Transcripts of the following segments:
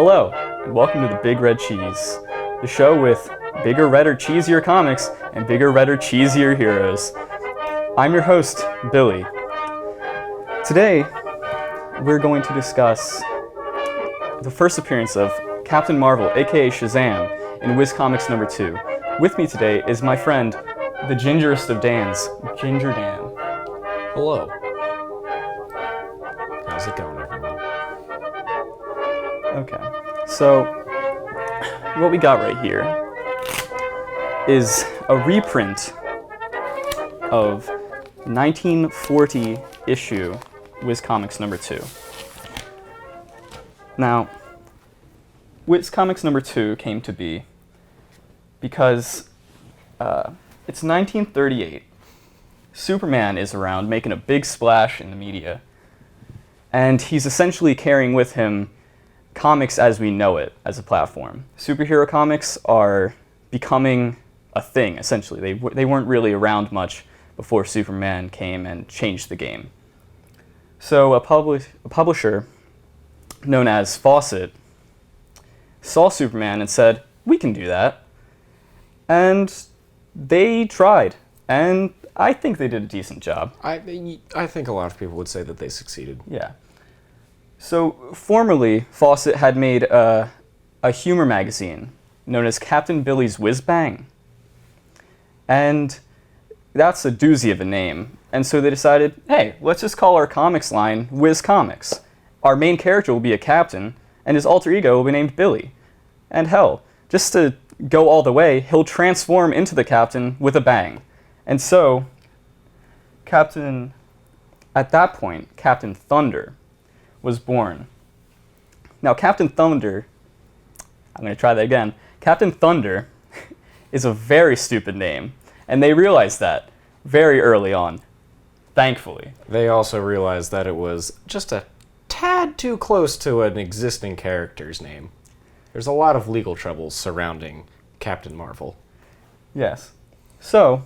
Hello, and welcome to the Big Red Cheese, the show with bigger, redder, cheesier comics and bigger, redder, cheesier heroes. I'm your host, Billy. Today, we're going to discuss the first appearance of Captain Marvel, aka Shazam, in Whiz Comics number 2. With me today is my friend, the gingerest of Dans, Ginger Dan. Hello. How's it going, everyone? Okay, so what we got right here is a reprint of 1940 issue Whiz Comics number 2. Now, Whiz Comics number 2 came to be because it's 1938. Superman is around making a big splash in the media, and he's essentially carrying with him comics as we know it as a platform. Superhero comics are becoming a thing, essentially. They weren't really around much before Superman came and changed the game. So a publisher known as Fawcett saw Superman and said, we can do that. And they tried, and I think they did a decent job. I think a lot of people would say that they succeeded. Yeah. So, formerly, Fawcett had made a humor magazine known as Captain Billy's Whiz Bang. And that's a doozy of a name. And so they decided, hey, let's just call our comics line Whiz Comics. Our main character will be a captain, and his alter ego will be named Billy. And hell, just to go all the way, he'll transform into the captain with a bang. And so, at that point, Captain Thunder was born. Now, Captain Thunder, I'm going to try that again. Captain Thunder is a very stupid name, and they realized that very early on, thankfully. They also realized that it was just a tad too close to an existing character's name. There's a lot of legal troubles surrounding Captain Marvel. Yes. So,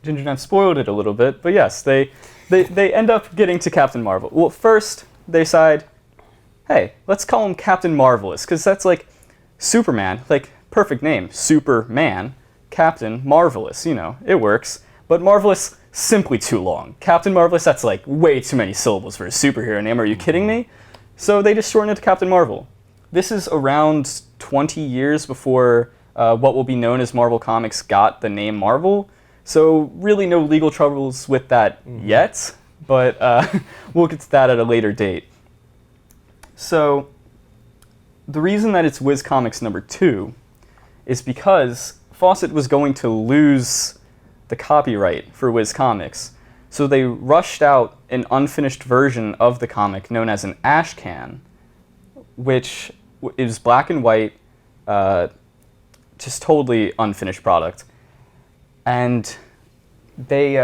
Ginger Dan spoiled it a little bit, but yes, they end up getting to Captain Marvel. Well, first, they decide, hey, let's call him Captain Marvelous, because that's like Superman, like perfect name, Superman, Captain Marvelous, it works. But Marvelous, simply too long. Captain Marvelous, that's like way too many syllables for a superhero name, are you kidding me? So they just shortened it to Captain Marvel. This is around 20 years before what will be known as Marvel Comics got the name Marvel, so really no legal troubles with that yet. But we'll get to that at a later date. So, the reason that it's Whiz Comics number 2 is because Fawcett was going to lose the copyright for Whiz Comics. So they rushed out an unfinished version of the comic known as an ash can, which is black and white, just totally unfinished product. And they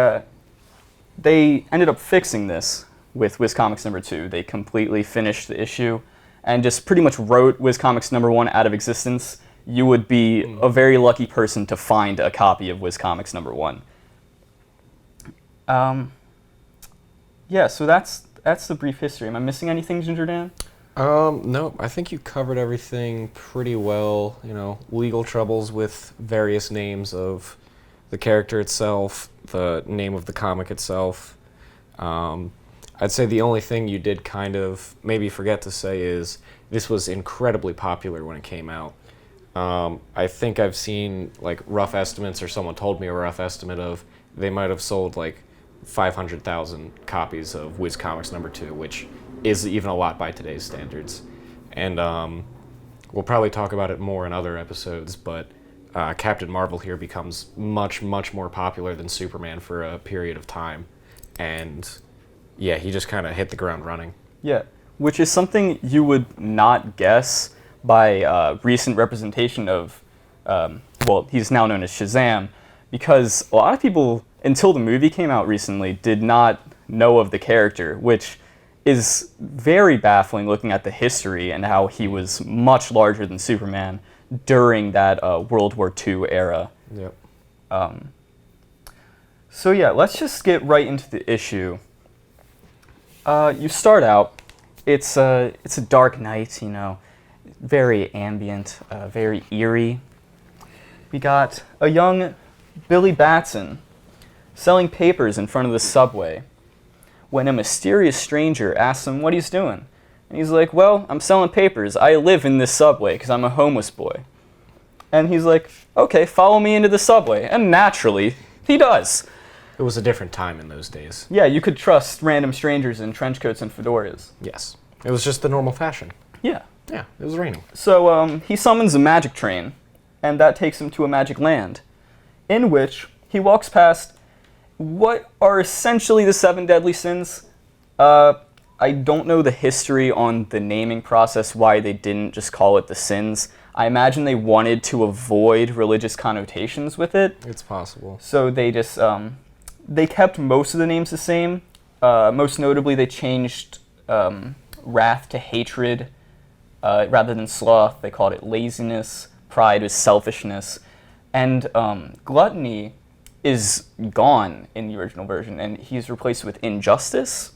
ended up fixing this with Whiz Comics number 2. They completely finished the issue and just pretty much wrote Whiz Comics number 1 out of existence. You would be a very lucky person to find a copy of Whiz Comics number 1. Yeah, so that's the brief history. Am I missing anything, Ginger Dan? No, I think you covered everything pretty well. Legal troubles with various names of the character itself, the name of the comic itself. I'd say the only thing you did kind of maybe forget to say is this was incredibly popular when it came out. I think I've seen like rough estimates, or someone told me a rough estimate of they might have sold like 500,000 copies of Whiz Comics number 2, which is even a lot by today's standards. And we'll probably talk about it more in other episodes, but Captain Marvel here becomes much, much more popular than Superman for a period of time. And yeah, he just kind of hit the ground running. Yeah, which is something you would not guess by recent representation of, he's now known as Shazam, because a lot of people, until the movie came out recently, did not know of the character, which is very baffling looking at the history and how he was much larger than Superman during that World War II era. Yep. So yeah, let's just get right into the issue. You start out, it's a dark night, very ambient, very eerie. We got a young Billy Batson selling papers in front of the subway when a mysterious stranger asks him what he's doing. And he's like, well, I'm selling papers. I live in this subway because I'm a homeless boy. And he's like, okay, follow me into the subway. And naturally, he does. It was a different time in those days. Yeah, you could trust random strangers in trench coats and fedoras. Yes. It was just the normal fashion. Yeah. Yeah, it was raining. So he summons a magic train, and that takes him to a magic land, in which he walks past what are essentially the 7 deadly sins. I don't know the history on the naming process, why they didn't just call it the sins. I imagine they wanted to avoid religious connotations with it. It's possible. So they just, they kept most of the names the same. Most notably, they changed wrath to hatred. Rather than sloth, they called it laziness. Pride was selfishness. And gluttony is gone in the original version, and he's replaced with injustice.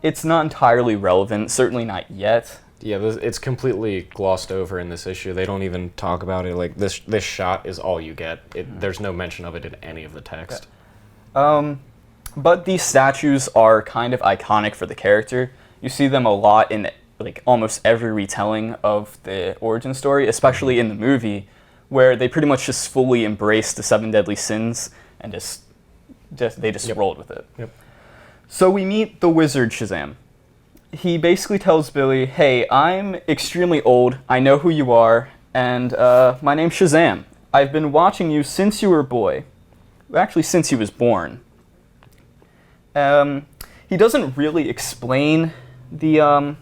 It's not entirely relevant, certainly not yet. Yeah, it's completely glossed over in this issue. They don't even talk about it. Like, this shot is all you get. There's no mention of it in any of the text. But these statues are kind of iconic for the character. You see them a lot in like almost every retelling of the origin story, especially in the movie, where they pretty much just fully embrace the 7 deadly sins and just rolled with it. Yep. So we meet the wizard Shazam. He basically tells Billy, hey, I'm extremely old, I know who you are, and my name's Shazam. I've been watching you since you were a boy. Actually, since he was born. He doesn't really explain the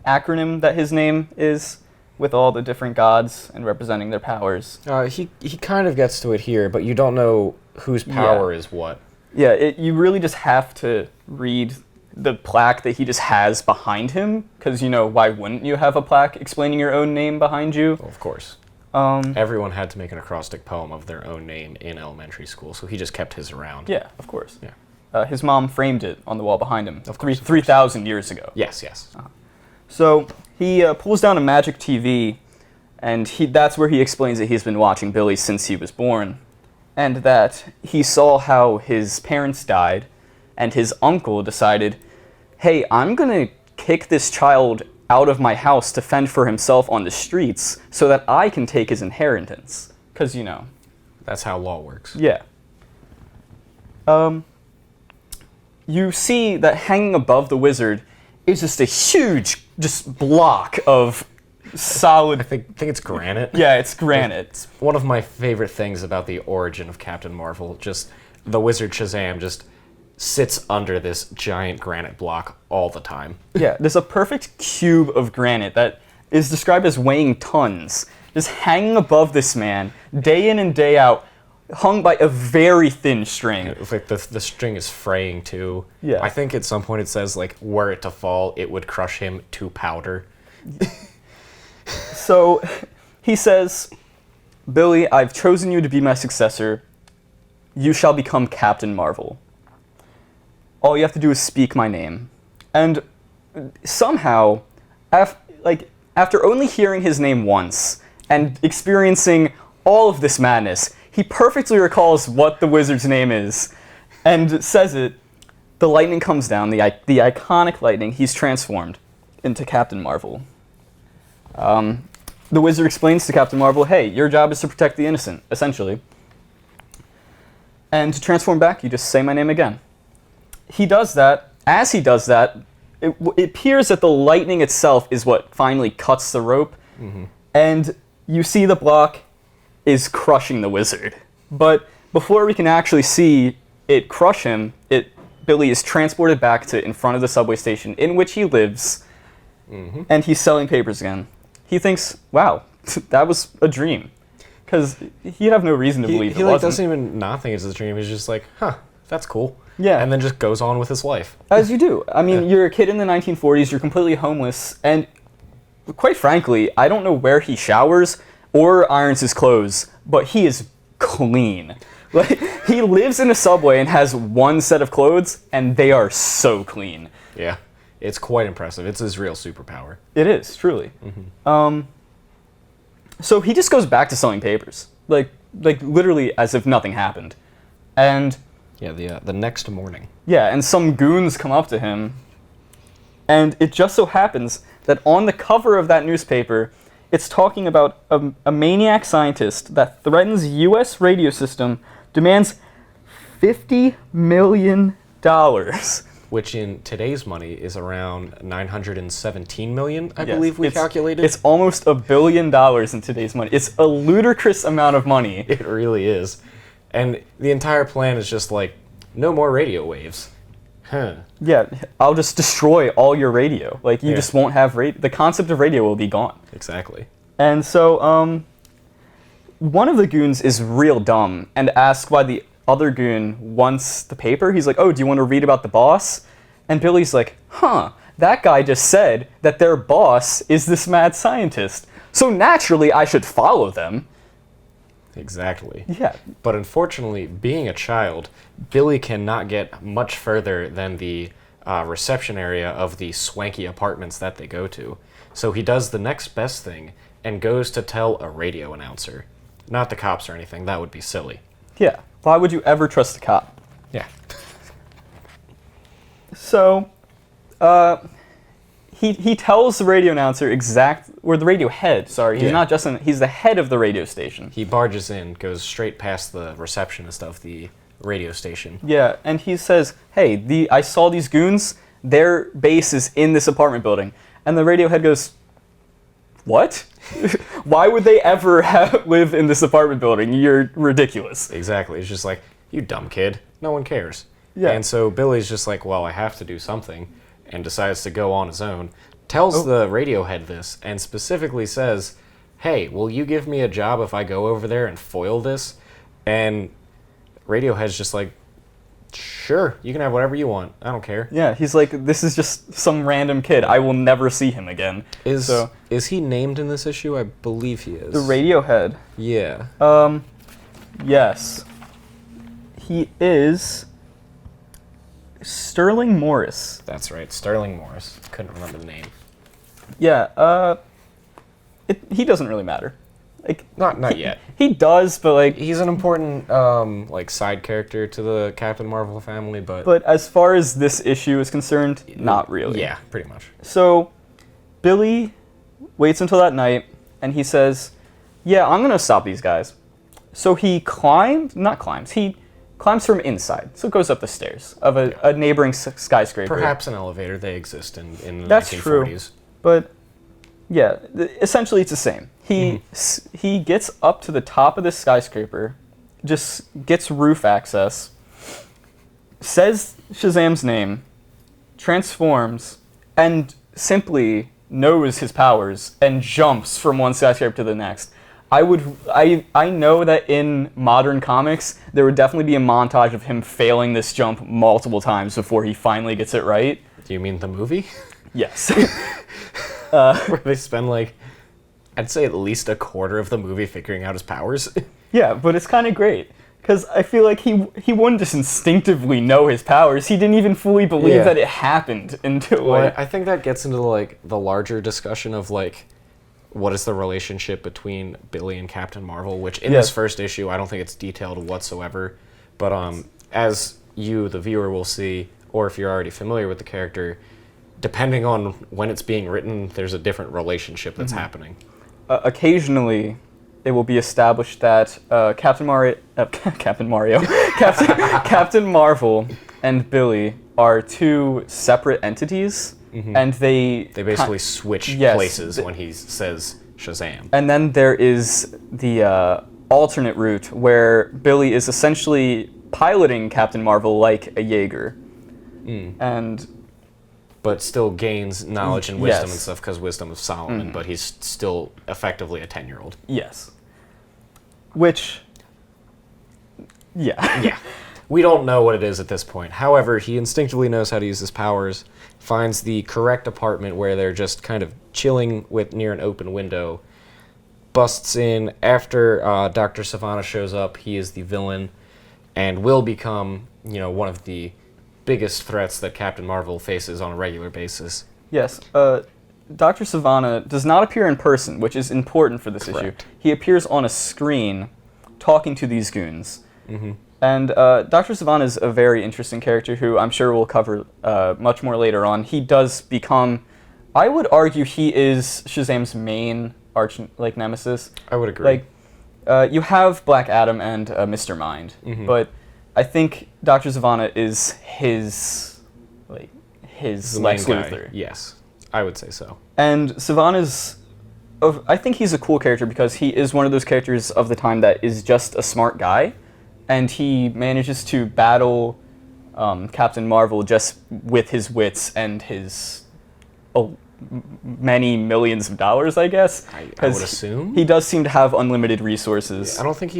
acronym that his name is, with all the different gods and representing their powers. He kind of gets to it here, but you don't know whose power is what. Yeah, you really just have to read the plaque that he just has behind him, because, you know, why wouldn't you have a plaque explaining your own name behind you? Well, of course. Everyone had to make an acrostic poem of their own name in elementary school, so he just kept his around. Yeah, of course. Yeah. His mom framed it on the wall behind him, Of course. 3,000 years ago. Yes, yes. So he pulls down a magic TV, and that's where he explains that he's been watching Billy since he was born, and that he saw how his parents died, and his uncle decided, hey, I'm going to kick this child out of my house to fend for himself on the streets so that I can take his inheritance. Because, you know. That's how law works. Yeah. You see that hanging above the wizard is just a huge block of solid... I think it's granite. Yeah, it's granite. It's one of my favorite things about the origin of Captain Marvel. Just the wizard Shazam just sits under this giant granite block all the time. Yeah, there's a perfect cube of granite that is described as weighing tons, just hanging above this man, day in and day out, hung by a very thin string. It's like the string is fraying too. Yeah. I think at some point it says, like, were it to fall, it would crush him to powder. So he says, Billy, I've chosen you to be my successor. You shall become Captain Marvel. All you have to do is speak my name. And somehow, after only hearing his name once and experiencing all of this madness, he perfectly recalls what the wizard's name is and says it. The lightning comes down, the iconic lightning. He's transformed into Captain Marvel. The wizard explains to Captain Marvel, hey, your job is to protect the innocent, essentially. And to transform back, you just say my name again. He does that. As he does that, it appears that the lightning itself is what finally cuts the rope. Mm-hmm. And you see the block is crushing the wizard. But before we can actually see it crush him, Billy is transported back to in front of the subway station in which he lives, and he's selling papers again. He thinks, wow, that was a dream. Because he'd have no reason to believe it wasn't. He doesn't even not think it's a dream. He's just like, huh, that's cool. Yeah. And then just goes on with his life. As you do. I mean, you're a kid in the 1940s, you're completely homeless, and quite frankly, I don't know where he showers or irons his clothes, but he is clean. Like, he lives in a subway and has one set of clothes, and they are so clean. Yeah. It's quite impressive. It's his real superpower. It is, truly. So he just goes back to selling papers, like literally as if nothing happened. And Yeah, the next morning. yeah, and some goons come up to him, and it just so happens that on the cover of that newspaper, it's talking about a maniac scientist that threatens U.S. radio system, demands $50 million. Which in today's money is around 917 million, I Yes, believe we it's- calculated. It's almost $1 billion in today's money. It's a ludicrous amount of money. It really is. And the entire plan is just like, no more radio waves. Huh. Yeah, I'll just destroy all your radio. Like, you Yeah. just won't have radio. The concept of radio will be gone. Exactly. And so, one of the goons is real dumb and asks why the other goon wants the paper. He's like, oh, do you want to read about the boss? And Billy's like, huh, that guy just said that their boss is this mad scientist. So naturally, I should follow them. Exactly. Yeah. But unfortunately, being a child, Billy cannot get much further than the reception area of the swanky apartments that they go to. So he does the next best thing and goes to tell a radio announcer. Not the cops or anything, that would be silly. Yeah. Why would you ever trust a cop? Yeah. So, he tells the radio announcer or the radio head, sorry. He's Yeah. not just he's the head of the radio station. He barges in, goes straight past the receptionist of the radio station. Yeah, and he says, hey, I saw these goons. Their base is in this apartment building. And the radio head goes, what? Why would they ever live in this apartment building? You're ridiculous. Exactly. It's just like, you dumb kid. No one cares. Yeah. And so Billy's just like, well, I have to do something, and decides to go on his own. Tells the radio head this, and specifically says, hey, will you give me a job if I go over there and foil this? And Radiohead's just like, sure, you can have whatever you want. I don't care. Yeah, he's like, this is just some random kid. I will never see him again. Is he named in this issue? I believe he is. The radio head. Yeah. Yes. He is Sterling Morris. That's right, Sterling Morris. Couldn't remember the name. Yeah, he doesn't really matter. Like, Not yet. he does, but like, He's an important like side character to the Captain Marvel family, but as far as this issue is concerned, not really. yeah, pretty much. So, Billy waits until that night, and he says, yeah, I'm gonna stop these guys. So he climbs from inside. So it goes up the stairs of a neighboring skyscraper. Perhaps an elevator. They exist in the That's 1940s. true. But yeah, essentially it's the same. He gets up to the top of this skyscraper, just gets roof access, says Shazam's name, transforms, and simply knows his powers and jumps from one skyscraper to the next. I know that in modern comics there would definitely be a montage of him failing this jump multiple times before he finally gets it right. Do you mean the movie? Yes. Where they spend like, I'd say at least a quarter of the movie figuring out his powers. Yeah, but it's kind of great because I feel like he wouldn't just instinctively know his powers. He didn't even fully believe that it happened until Well, I think that gets into like the larger discussion of like, what is the relationship between Billy and Captain Marvel, which in this first issue, I don't think it's detailed whatsoever. But as you, the viewer, will see, or if you're already familiar with the character, depending on when it's being written, there's a different relationship that's happening. Occasionally, it will be established that Captain Marvel and Billy are two separate entities. And they basically switch places when he says Shazam. And then there is the alternate route where Billy is essentially piloting Captain Marvel like a Jaeger. But still gains knowledge and wisdom and Yes. stuff because wisdom of Solomon, but he's still effectively a 10-year-old. Yes. Which, yeah. Yeah. We don't know what it is at this point. However, he instinctively knows how to use his powers, finds the correct apartment where they're just kind of chilling near an open window, busts in after Dr. Savannah shows up. He is the villain and will become, one of the biggest threats that Captain Marvel faces on a regular basis. Yes. Dr. Sivana does not appear in person, which is important for this issue. He appears on a screen talking to these goons. Mm-hmm. And Dr. Sivana is a very interesting character who I'm sure we'll cover much more later on. He does become, I would argue he is Shazam's main arch nemesis. I would agree. You have Black Adam and Mr. Mind, but I think Dr. Sivana is his Lex Luthor. Yes, I would say so. And Sivana's, I think he's a cool character because he is one of those characters of the time that is just a smart guy, and he manages to battle Captain Marvel just with his wits and his many millions of dollars, I guess. I would assume. He does seem to have unlimited resources. Yeah, I don't think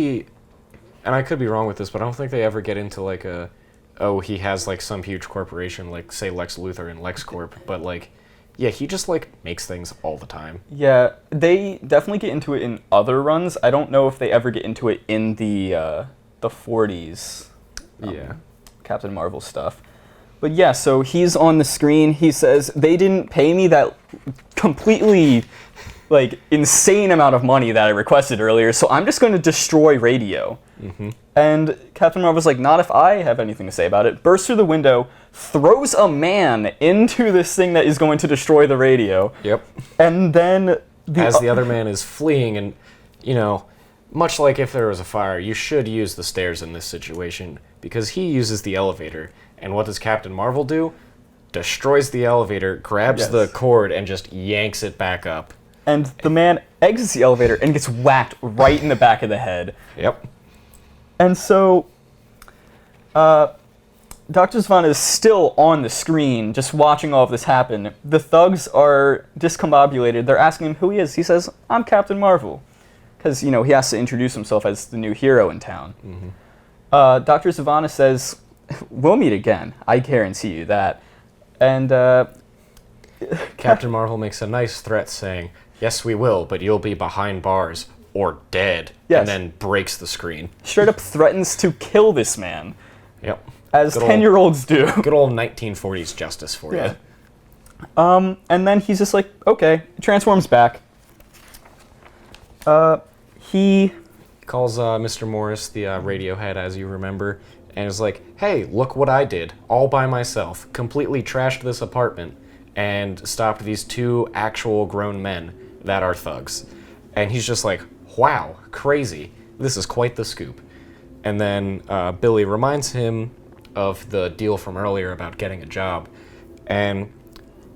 and I could be wrong with this, but I don't think they ever get into like he has like some huge corporation, like say Lex Luthor and LexCorp, but like, yeah, he just like makes things all the time. Yeah, they definitely get into it in other runs. I don't know if they ever get into it in the 40s. Captain Marvel stuff. But yeah, so he's on the screen. He says, they didn't pay me that completely, insane amount of money that I requested earlier, so I'm just going to destroy radio. Mm-hmm. And Captain Marvel's like, not if I have anything to say about it. Bursts through the window, throws a man into this thing that is going to destroy the radio. Yep. And then as the other man is fleeing, and, much like if there was a fire, you should use the stairs in this situation, because he uses the elevator. And what does Captain Marvel do? Destroys the elevator, grabs the cord, and just yanks it back up. And the man exits the elevator and gets whacked right in the back of the head. Yep. And so, Dr. Sivana is still on the screen, just watching all of this happen. The thugs are discombobulated. They're asking him who he is. He says, I'm Captain Marvel. Because, he has to introduce himself as the new hero in town. Mm-hmm. Dr. Sivana says, we'll meet again. I guarantee you that. And Captain Marvel makes a nice threat saying, yes, we will, but you'll be behind bars or dead. Yes. And then breaks the screen. Straight up threatens to kill this man. Yep. As 10-year-olds do. Good old 1940s justice for you. And then he's just like, okay. Transforms back. He calls Mr. Morris the Radiohead, as you remember, and is like, hey, look what I did, all by myself. Completely trashed this apartment and stopped these two actual grown men that are thugs. And he's just like, wow, crazy. This is quite the scoop. And then Billy reminds him of the deal from earlier about getting a job. And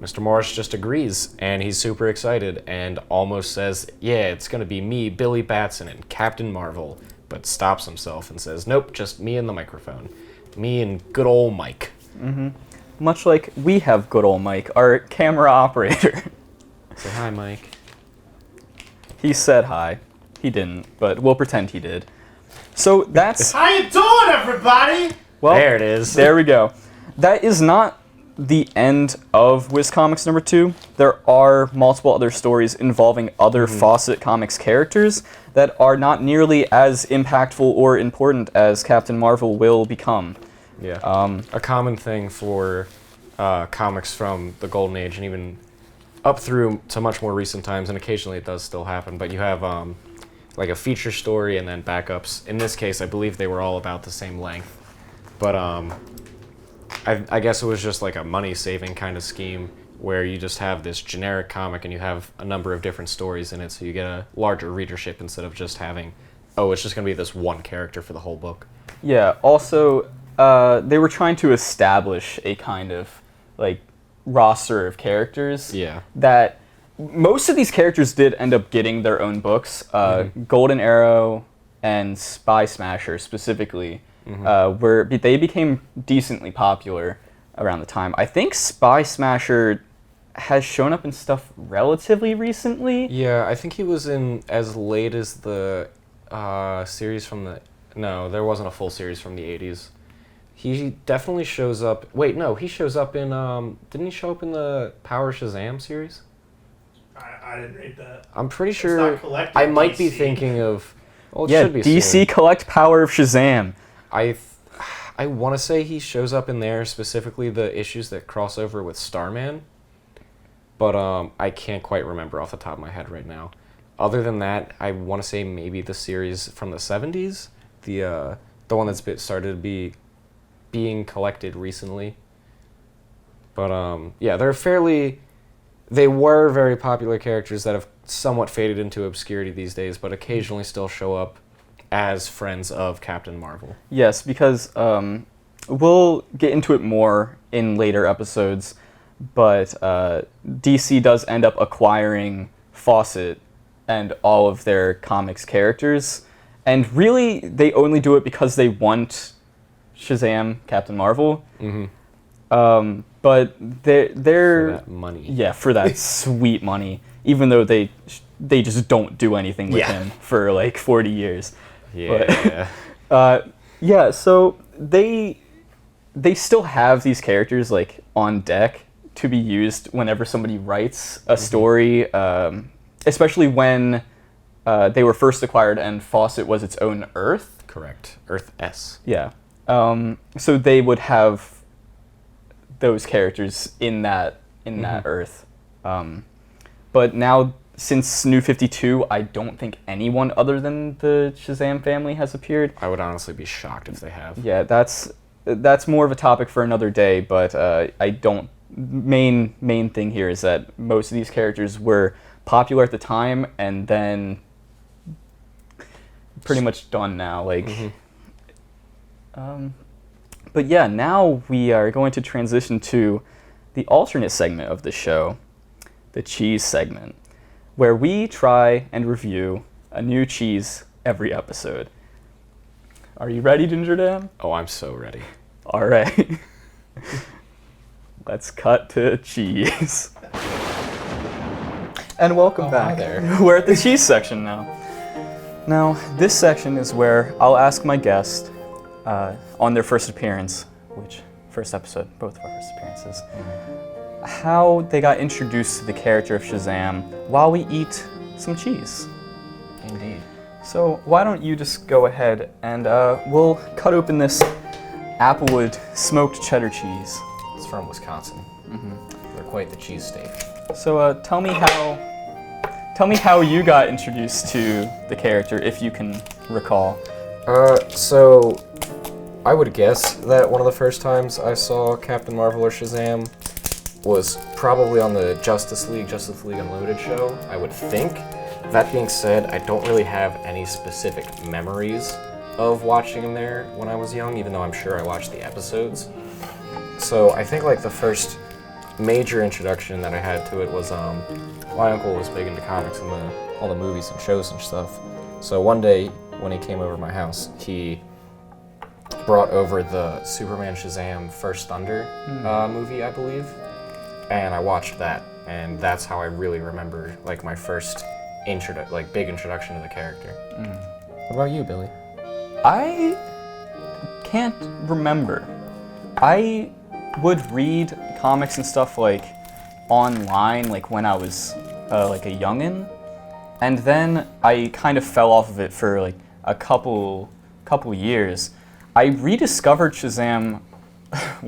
Mr. Morris just agrees, and he's super excited and almost says, yeah, it's going to be me, Billy Batson, and Captain Marvel, but stops himself and says, nope, just me and the microphone. Me and good old Mike. Mm-hmm. Much like we have good old Mike, our camera operator. Say hi, Mike. He said hi. He didn't, but we'll pretend he did. So that's... How you doing, everybody? Well, there it is. There we go. That is not the end of Whiz Comics number 2. There are multiple other stories involving other Fawcett Comics characters that are not nearly as impactful or important as Captain Marvel will become. Yeah. A common thing for comics from the Golden Age and even up through to much more recent times, and occasionally it does still happen, but you have like a feature story and then backups. In this case, I believe they were all about the same length. But I guess it was just like a money-saving kind of scheme where you just have this generic comic and you have a number of different stories in it, so you get a larger readership instead of just having, it's just going to be this one character for the whole book. Yeah, also, they were trying to establish a kind of, roster of characters. Yeah. That most of these characters did end up getting their own books. Golden Arrow and Spy Smasher specifically, where they became decently popular around the time. I think Spy Smasher has shown up in stuff relatively recently. Yeah, I think he was in as late as the series from the... No, there wasn't a full series from the 80s. He definitely shows up... Wait, no, he shows up in... didn't he show up in the Power Shazam series? I didn't read that. I'm pretty sure... It's not collected I might DC. be thinking of... Well, it Yeah, should be DC soon. Collect Power of Shazam. I I want to say he shows up in there, specifically the issues that cross over with Starman. But I can't quite remember off the top of my head right now. Other than that, I want to say maybe the series from the 70s, the one that's started to be being collected recently. But yeah, they were very popular characters that have somewhat faded into obscurity these days, but occasionally still show up as friends of Captain Marvel. Yes, because we'll get into it more in later episodes, but DC does end up acquiring Fawcett and all of their comics characters, and really they only do it because they want Shazam, Captain Marvel. Mm-hmm. But they're For that money. Yeah, for that sweet money, even though they just don't do anything with him for like 40 years. Yeah. But, yeah, so they still have these characters like on deck to be used whenever somebody writes a story, especially when they were first acquired and Fawcett was its own Earth. Correct. Earth S. Yeah. So they would have those characters in that Earth. But now, since New 52, I don't think anyone other than the Shazam family has appeared. I would honestly be shocked if they have. Yeah, that's more of a topic for another day, but I don't... Main thing here is that most of these characters were popular at the time, and then pretty much done now. Like, but yeah, now we are going to transition to the alternate segment of the show, the cheese segment, where we try and review a new cheese every episode. Are you ready, Ginger Dan? Oh, I'm so ready. All right. Let's cut to cheese. And welcome back. Hi there. We're at the cheese section now. Now, this section is where I'll ask my guest on their first appearance, first episode, both of our first appearances, how they got introduced to the character of Shazam while we eat some cheese. Indeed. So why don't you just go ahead and we'll cut open this Applewood smoked cheddar cheese. It's from Wisconsin. They're quite the cheese state. So tell me how you got introduced to the character, if you can recall. So I would guess that one of the first times I saw Captain Marvel or Shazam was probably on the Justice League Unlimited show, I would think. That being said, I don't really have any specific memories of watching him there when I was young, even though I'm sure I watched the episodes. So I think like the first major introduction that I had to it was my uncle was big into comics and all the movies and shows and stuff. So one day when he came over to my house, he brought over the Superman Shazam First Thunder movie, I believe, and I watched that, and that's how I really remember like my first big introduction to the character. What about you, Billy? I can't remember. I would read comics and stuff like online, like when I was like a youngin', and then I kind of fell off of it for like a couple years. I rediscovered Shazam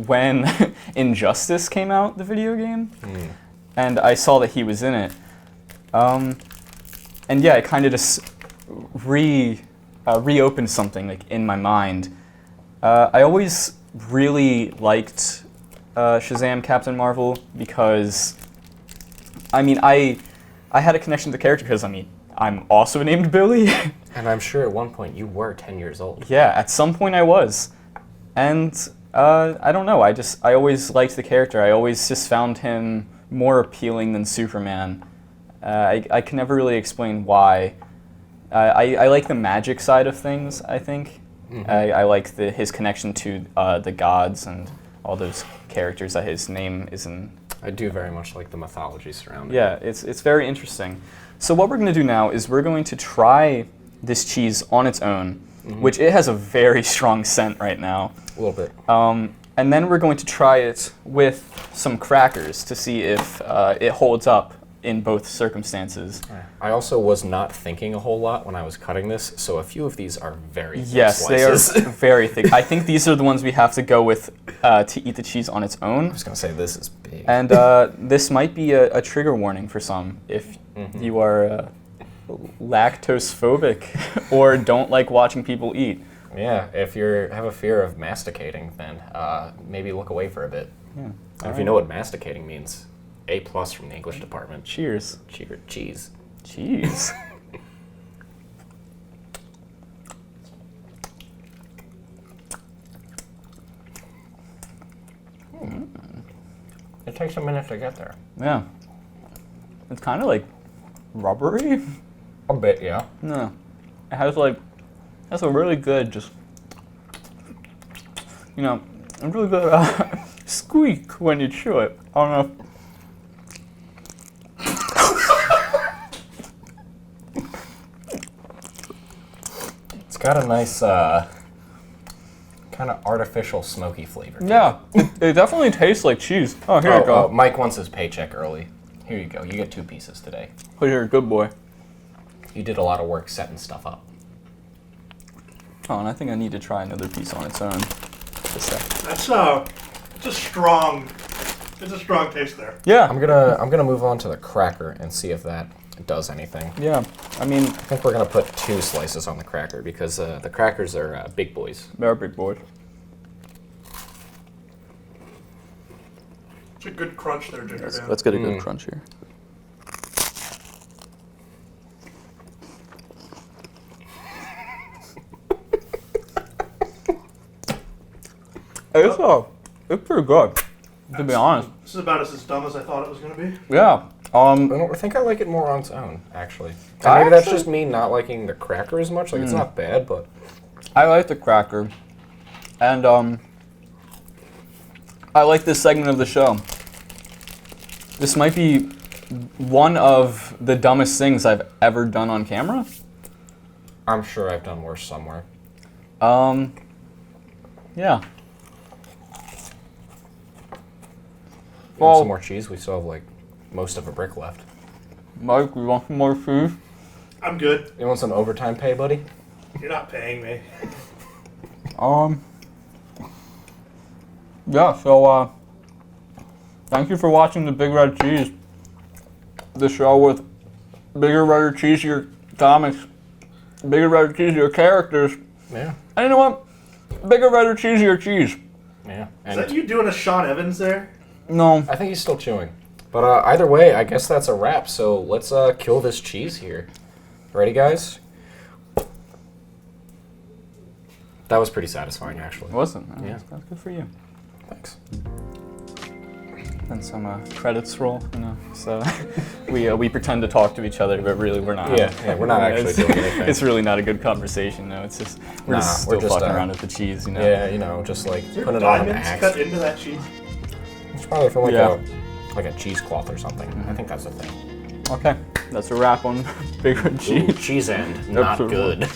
when Injustice came out, the video game, and I saw that he was in it. And yeah, it kind of just reopened something like in my mind. I always really liked Shazam Captain Marvel because, I mean, I had a connection to the character because, I mean, I'm also named Billy. And I'm sure at one point you were 10 years old. Yeah, at some point I was. And I don't know, I always liked the character. I always just found him more appealing than Superman. I can never really explain why. I like the magic side of things, I think. I like his connection to the gods and all those characters that his name is in. I do very much like the mythology surrounding Yeah, it's very interesting. So what we're going to do now is we're going to try this cheese on its own, which it has a very strong scent right now. A little bit. And then we're going to try it with some crackers to see if it holds up in both circumstances. I also was not thinking a whole lot when I was cutting this, so a few of these are very thick Yes, slices. they are very thick. I think these are the ones we have to go with to eat the cheese on its own. I was going to say this is big. And this might be a trigger warning for some if you are lactose phobic or don't like watching people eat. Yeah, if you have a fear of masticating, then maybe look away for a bit. Yeah. And if you know what masticating means, A+ from the English department. Cheers. Cheese. Cheese. It takes a minute to get there. Yeah. It's kind of like rubbery. A bit, yeah. No. It has like, that's a really good just, a really good squeak when you chew it. I don't know. It's got a nice, kind of artificial smoky flavor. Yeah, it definitely tastes like cheese. Oh, here you go. Mike wants his paycheck early. Here you go. You get 2 pieces today. Oh, you're a good boy. You did a lot of work setting stuff up. Oh, and I think I need to try another piece on its own. Just a sec. It's a strong taste there. Yeah. I'm gonna move on to the cracker and see if that does anything. Yeah. I mean, I think we're gonna put 2 slices on the cracker because the crackers are big boys. they're big boys. It's a good crunch there, Ginger Dan. Let's get a good crunch here. It's pretty good, to be honest. This is about as dumb as I thought it was going to be. Yeah. I think I like it more on its own, actually. Maybe that's just me not liking the cracker as much. Like, it's not bad, but... I like the cracker. And, I like this segment of the show. This might be one of the dumbest things I've ever done on camera. I'm sure I've done worse somewhere. Yeah. You want some more cheese? We still have, like, most of a brick left. Mike, you want some more cheese? I'm good. You want some overtime pay, buddy? You're not paying me. Yeah, so, thank you for watching the Big Red Cheese. The show with bigger, redder, cheesier comics, bigger, redder, cheesier characters. Yeah. And you know what? Bigger, redder, cheesier cheese. Yeah. Is that you doing a Sean Evans there? No. I think he's still chewing. But either way, I guess that's a wrap. So let's kill this cheese here. Ready, guys? That was pretty satisfying, actually. It wasn't. Yeah. That's good for you. Thanks. And some credits roll, So we pretend to talk to each other, but really we're not. Yeah, we're not actually doing anything. It's really not a good conversation. No, it's just we're still fucking around with the cheese. Yeah, just like Is there put it on an diamonds axe. cut into that cheese? It's probably from Yeah. like a cheesecloth or something. I think that's the thing. Okay, that's a wrap on Big Red Cheese. Cheese end, not Absolutely. good.